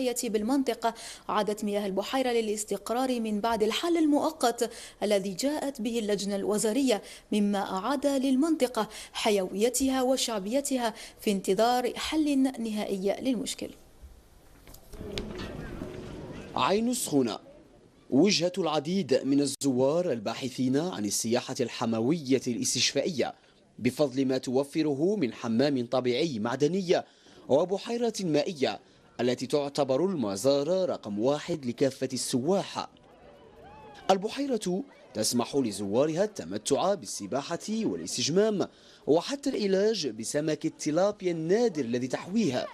الصحية بالمنطقة، عادت مياه البحيرة للاستقرار من بعد الحل المؤقت الذي جاءت به اللجنة الوزارية، مما أعاد للمنطقة حيويتها وشعبيتها في انتظار حل نهائي للمشكل. عين السخونة وجهة العديد من الزوار الباحثين عن السياحة الحموية الاستشفائية بفضل ما توفره من حمام طبيعي معدني وبحيرة مائية التي تعتبر المزار رقم 1 لكافة السواح. البحيرة تسمح لزوارها التمتع بالسباحة والاستجمام وحتى العلاج بسمك التيلابيا النادر الذي تحويها،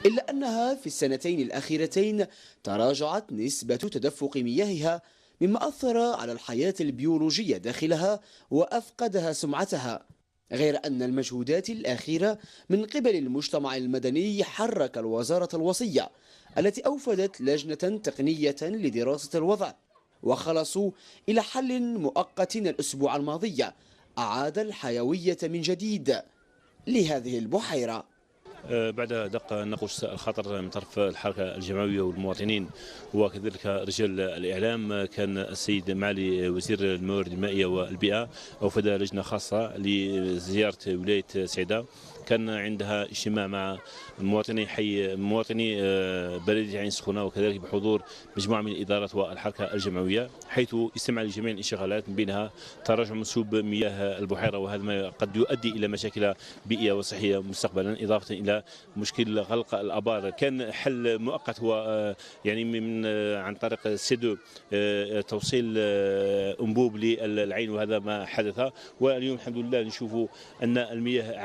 إلا أنها في السنتين الأخيرتين تراجعت نسبة تدفق مياهها، مما أثر على الحياة البيولوجية داخلها وأفقدها سمعتها، غير أن المجهودات الأخيرة من قبل المجتمع المدني حرك الوزارة الوصية التي أوفدت لجنة تقنية لدراسة الوضع، وخلصوا إلى حل مؤقت الأسبوع الماضي أعاد الحيوية من جديد لهذه البحيرة. بعد دق ناقوس الخطر من طرف الحركة الجمعوية والمواطنين وكذلك رجال الإعلام، كان السيد معالي وزير الموارد المائية والبيئة أوفد لجنة خاصة لزيارة ولاية سعدة، كان عندها اجتماع مع مواطني بلدية عين السخونة وكذلك بحضور مجموعة من الإدارات والحركة الجمعوية، حيث استمع لجميع الانشغالات من بينها تراجع منسوب مياه البحيرة، وهذا ما قد يؤدي إلى مشاكل بيئية وصحية مستقبلا، إضافة إلى مشكل غلق الآبار. كان حل مؤقت هو يعني من عن طريق سيدو توصيل أنبوب للعين، وهذا ما حدث، واليوم الحمد لله نشوف أن المياه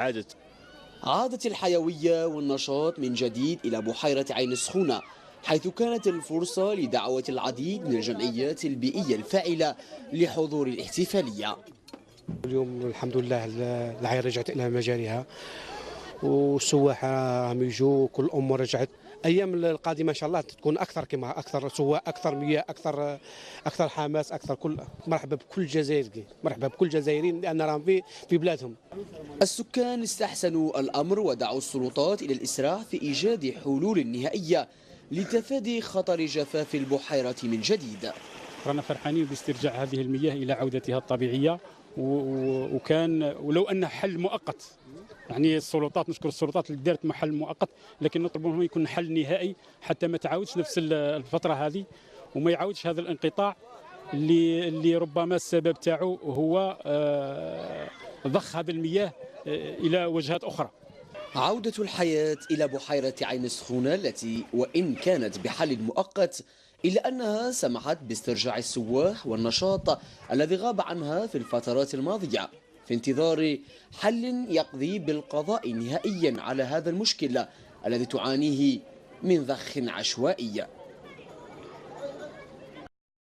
عادت الحيوية والنشاط من جديد إلى بحيرة عين السخونة، حيث كانت الفرصة لدعوة العديد من الجمعيات البيئية الفاعلة لحضور الاحتفالية. اليوم الحمد لله العين رجعت إلى مجاريها والسواح راهم يجوا، كل أمور رجعت. ايام القادمه ان شاء الله تكون اكثر، كما اكثر سواح، اكثر مياه، اكثر حماس، اكثر كل. مرحبا بكل جزائري، مرحبا بكل جزائريين لان راهم في بلادهم. السكان استحسنوا الامر ودعوا السلطات الى الاسراع في ايجاد حلول نهائيه لتفادي خطر جفاف البحيره من جديد. رانا فرحانين باسترجاع هذه المياه الى عودتها الطبيعيه، وكان ولو ان حل مؤقت، يعني السلطات، نشكر السلطات اللي دارت محل مؤقت، لكن نطلب منهم يكون حل نهائي حتى ما تعاودش نفس الفتره هذه، وما يعاودش هذا الانقطاع اللي ربما السبب تاعو هو ضخ هذه المياه الى وجهات اخرى. عودة الحياة إلى بحيرة عين السخونة التي وإن كانت بحل مؤقت إلا أنها سمحت باسترجاع السواح والنشاط الذي غاب عنها في الفترات الماضية، في انتظار حل يقضي بالقضاء نهائيا على هذا المشكل الذي تعانيه من ضخ عشوائي.